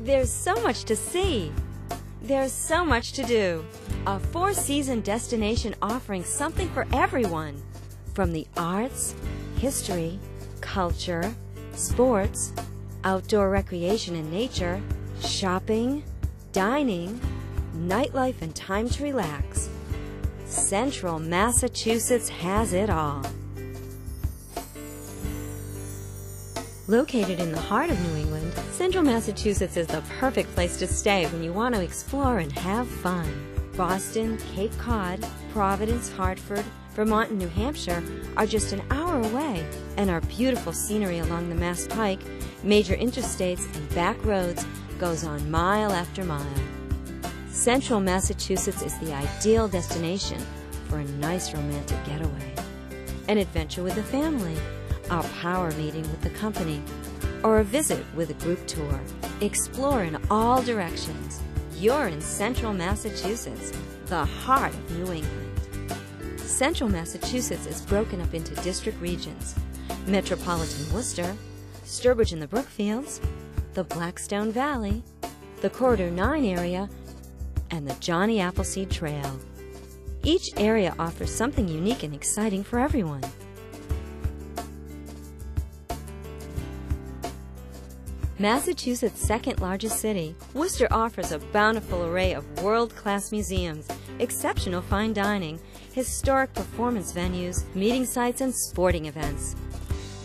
There's so much to see. There's so much to do. A four-season destination offering something for everyone. From the arts, history, culture, sports, outdoor recreation and nature, shopping, dining, nightlife, and time to relax. Central Massachusetts has it all. Located in the heart of New England, Central Massachusetts is the perfect place to stay when you want to explore and have fun. Boston, Cape Cod, Providence, Hartford, Vermont, and New Hampshire are just an hour away, and our beautiful scenery along the Mass Pike, major interstates, and back roads goes on mile after mile. Central Massachusetts is the ideal destination for a nice romantic getaway, an adventure with the family, a power meeting with the company, or a visit with a group tour. Explore in all directions. You're in Central Massachusetts, the heart of New England. Central Massachusetts is broken up into district regions: Metropolitan Worcester, Sturbridge and the Brookfields, the Blackstone Valley, the Corridor 9 area, and the Johnny Appleseed Trail. Each area offers something unique and exciting for everyone. Massachusetts' second largest city, Worcester offers a bountiful array of world-class museums, exceptional fine dining, historic performance venues, meeting sites, and sporting events.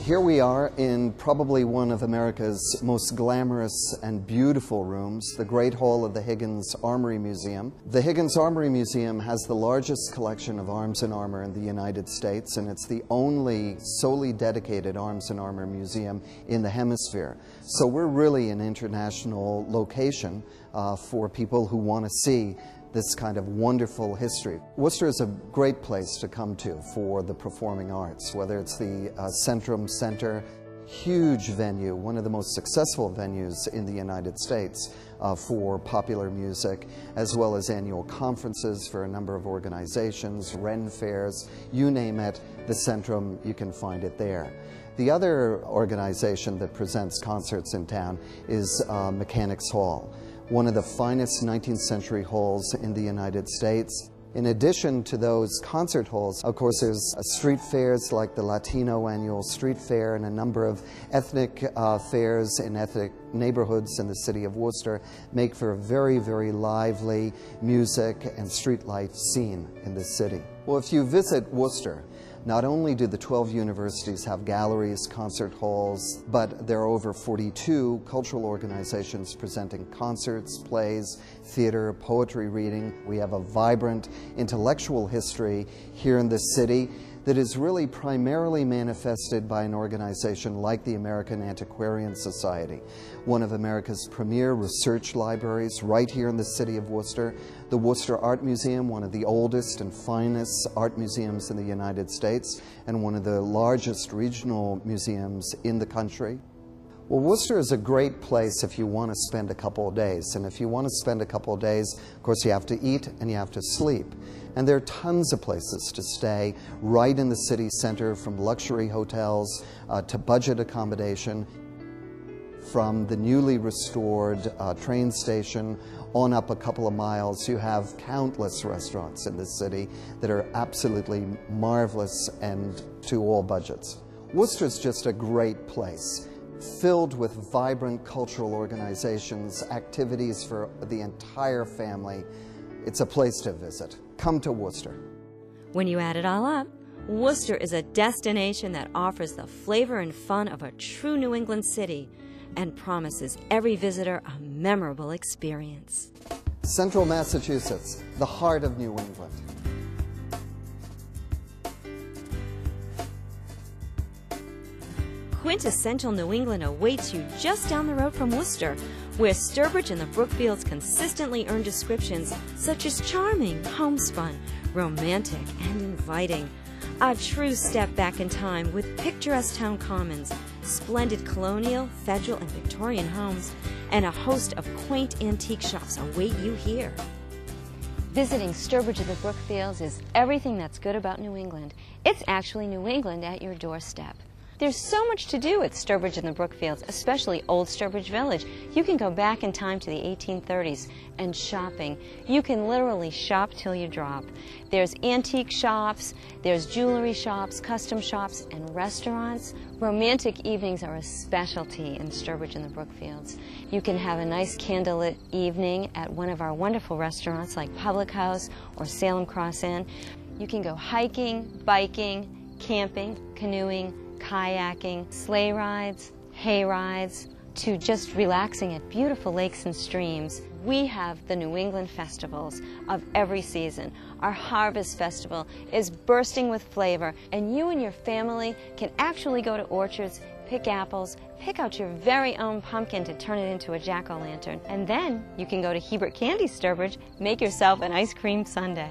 Here we are in probably one of America's most glamorous and beautiful rooms, the Great Hall of the Higgins Armory Museum. The Higgins Armory Museum has the largest collection of arms and armor in the United States, and it's the only solely dedicated arms and armor museum in the hemisphere. So we're really an international location for people who want to see this kind of wonderful history. Worcester is a great place to come to for the performing arts, whether it's the Centrum Center, huge venue, one of the most successful venues in the United States for popular music, as well as annual conferences for a number of organizations, Ren fairs, you name it, the Centrum, you can find it there. The other organization that presents concerts in town is Mechanics Hall, one of the finest 19th century halls in the United States. In addition to those concert halls, of course, there's street fairs like the Latino Annual Street Fair and a number of ethnic fairs in ethnic neighborhoods in the city of Worcester make for a very, very lively music and street life scene in this city. Well, if you visit Worcester, not only do the 12 universities have galleries, concert halls, but there are over 42 cultural organizations presenting concerts, plays, theater, poetry reading. We have a vibrant intellectual history here in this city that is really primarily manifested by an organization like the American Antiquarian Society, one of America's premier research libraries right here in the city of Worcester, the Worcester Art Museum, one of the oldest and finest art museums in the United States, and one of the largest regional museums in the country. Well, Worcester is a great place if you want to spend a couple of days. And if you want to spend a couple of days, of course, you have to eat and you have to sleep. And there are tons of places to stay right in the city center, from luxury hotels to budget accommodation. From the newly restored train station on up a couple of miles, you have countless restaurants in this city that are absolutely marvelous and to all budgets. Worcester's just a great place, filled with vibrant cultural organizations, activities for the entire family. It's a place to visit. Come to Worcester. When you add it all up, Worcester is a destination that offers the flavor and fun of a true New England city and promises every visitor a memorable experience. Central Massachusetts, the heart of New England. Quintessential New England awaits you just down the road from Worcester, where Sturbridge and the Brookfields consistently earn descriptions such as charming, homespun, romantic, and inviting. A true step back in time with picturesque town commons, splendid colonial, federal, and Victorian homes, and a host of quaint antique shops await you here. Visiting Sturbridge of the Brookfields is everything that's good about New England. It's actually New England at your doorstep. There's so much to do at Sturbridge and the Brookfields, especially Old Sturbridge Village. You can go back in time to the 1830s and shopping. You can literally shop till you drop. There's antique shops, there's jewelry shops, custom shops, and restaurants. Romantic evenings are a specialty in Sturbridge and the Brookfields. You can have a nice candlelit evening at one of our wonderful restaurants like Public House or Salem Cross Inn. You can go hiking, biking, camping, canoeing, kayaking, sleigh rides, hay rides, to just relaxing at beautiful lakes and streams. We have the New England festivals of every season. Our Harvest Festival is bursting with flavor, and you and your family can actually go to orchards, pick apples, pick out your very own pumpkin to turn it into a jack-o'-lantern, and then you can go to Hebert Candy Sturbridge, make yourself an ice cream sundae.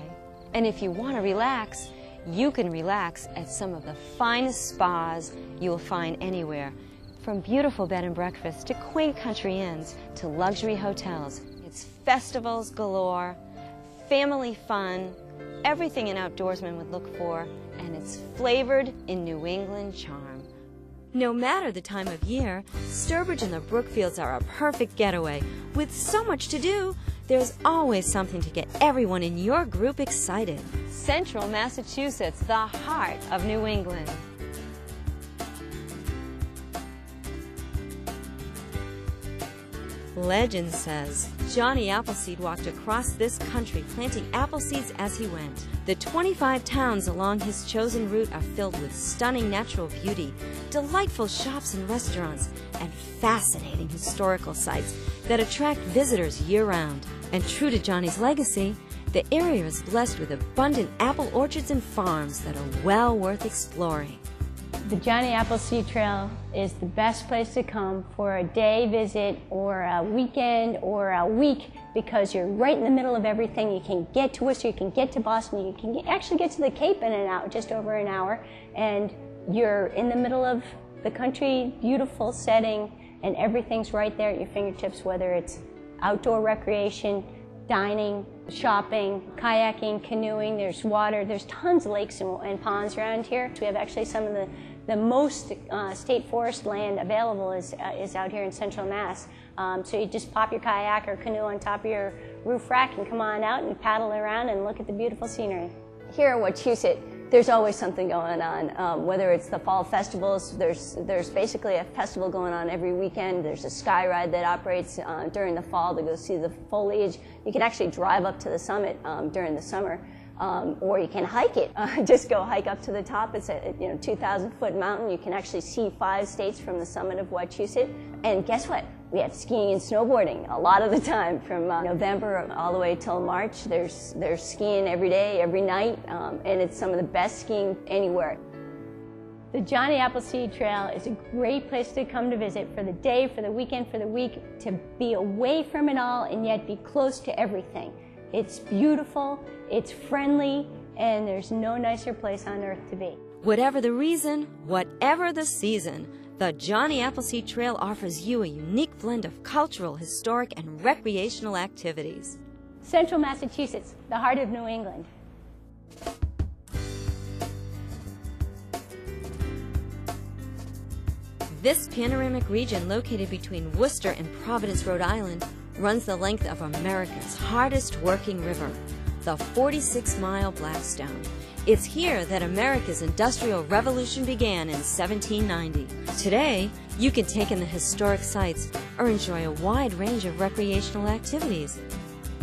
And if you want to relax, you can relax at some of the finest spas you will find anywhere. From beautiful bed and breakfasts to quaint country inns to luxury hotels, it's festivals galore, family fun, everything an outdoorsman would look for, and it's flavored in New England charm. No matter the time of year, Sturbridge and the Brookfields are a perfect getaway. With so much to do, there's always something to get everyone in your group excited. Central Massachusetts, the heart of New England. Legend says Johnny Appleseed walked across this country planting apple seeds as he went. The 25 towns along his chosen route are filled with stunning natural beauty, delightful shops and restaurants, and fascinating historical sites that attract visitors year-round. And true to Johnny's legacy, the area is blessed with abundant apple orchards and farms that are well worth exploring. The Johnny Appleseed Trail is the best place to come for a day visit or a weekend or a week, because you're right in the middle of everything. You can get to Worcester, you can get to Boston, you can actually get to the Cape in an hour, just over an hour, and you're in the middle of the country, beautiful setting, and everything's right there at your fingertips, whether it's outdoor recreation, dining, shopping, kayaking, canoeing, there's water, there's tons of lakes and ponds around here. We have actually some of the most state forest land available is out here in Central Mass. So you just pop your kayak or canoe on top of your roof rack and come on out and paddle around and look at the beautiful scenery. Here in Wachusett, there's always something going on. Whether it's the fall festivals, there's basically a festival going on every weekend. There's a sky ride that operates during the fall to go see the foliage. You can actually drive up to the summit during the summer. Or you can hike it. Just go hike up to the top. It's a 2,000-foot mountain. You can actually see 5 states from the summit of Wachusett. And guess what? We have skiing and snowboarding a lot of the time. From November all the way till March, there's skiing every day, every night, and it's some of the best skiing anywhere. The Johnny Appleseed Trail is a great place to come to visit for the day, for the weekend, for the week, to be away from it all and yet be close to everything. It's beautiful, it's friendly, and there's no nicer place on earth to be. Whatever the reason, whatever the season, the Johnny Appleseed Trail offers you a unique blend of cultural, historic, and recreational activities. Central Massachusetts, the heart of New England. This panoramic region, located between Worcester and Providence, Rhode Island, runs the length of America's hardest working river, the 46-mile Blackstone. It's here that America's Industrial Revolution began in 1790. Today, you can take in the historic sites or enjoy a wide range of recreational activities.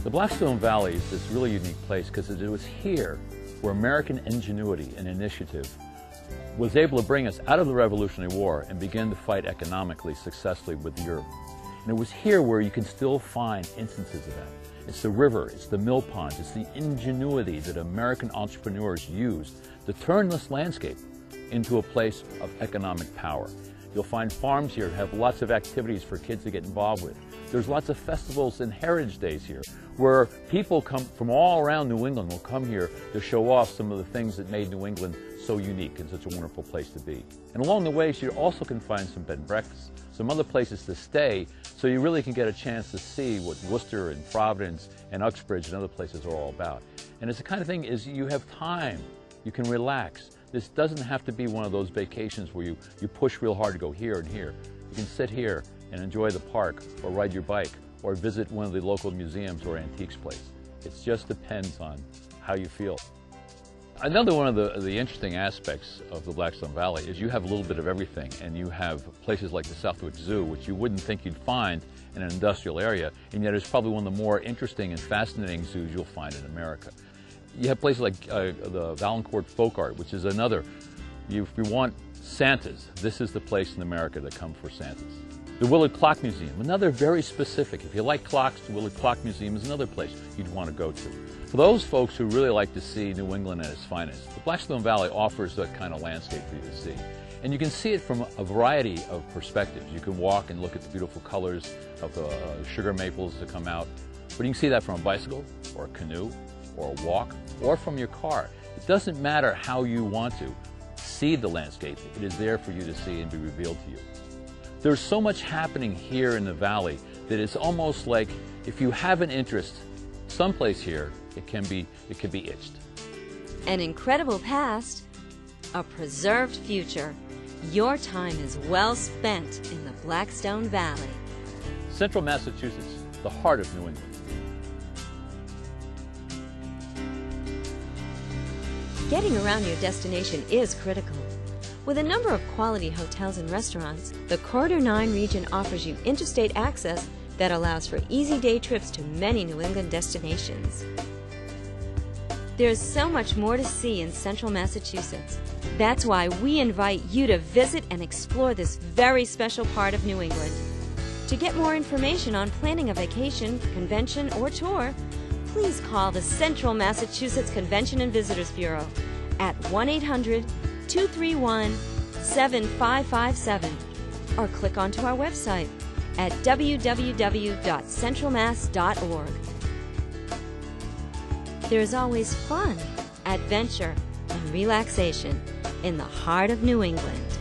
The Blackstone Valley is this really unique place because it was here where American ingenuity and initiative was able to bring us out of the Revolutionary War and begin to fight economically successfully with Europe. And it was here where you can still find instances of that. It's the river, it's the mill ponds, it's the ingenuity that American entrepreneurs used to turn this landscape into a place of economic power. You'll find farms here have lots of activities for kids to get involved with. There's lots of festivals and heritage days here where people come from all around New England will come here to show off some of the things that made New England so unique and such a wonderful place to be. And along the way, you also can find some bed and breakfasts, some other places to stay, so you really can get a chance to see what Worcester and Providence and Uxbridge and other places are all about. And it's the kind of thing is you have time, you can relax. This doesn't have to be one of those vacations where you push real hard to go here and here. You can sit here and enjoy the park, or ride your bike, or visit one of the local museums or antiques place. It just depends on how you feel. Another one of the interesting aspects of the Blackstone Valley is you have a little bit of everything, and you have places like the Southwick Zoo, which you wouldn't think you'd find in an industrial area, and yet it's probably one of the more interesting and fascinating zoos you'll find in America. You have places like the Valancourt Folk Art, which is another. If you want Santas, this is the place in America to come for Santas. The Willard Clock Museum, another very specific. If you like clocks, the Willard Clock Museum is another place you'd want to go to. For those folks who really like to see New England at its finest, the Blackstone Valley offers that kind of landscape for you to see. And you can see it from a variety of perspectives. You can walk and look at the beautiful colors of the sugar maples that come out. But you can see that from a bicycle, or a canoe, or a walk, or from your car. It doesn't matter how you want to see the landscape. It is there for you to see and be revealed to you. There's so much happening here in the valley that it's almost like if you have an interest someplace here, it can be itched. An incredible past, a preserved future. Your time is well spent in the Blackstone Valley. Central Massachusetts, the heart of New England. Getting around your destination is critical. With a number of quality hotels and restaurants, the Corridor 9 region offers you interstate access that allows for easy day trips to many New England destinations. There's so much more to see in Central Massachusetts. That's why we invite you to visit and explore this very special part of New England. To get more information on planning a vacation, convention, or tour, please call the Central Massachusetts Convention and Visitors Bureau at 1-800-231-7557 or click onto our website at www.centralmass.org. There's always fun, adventure, and relaxation in the heart of New England.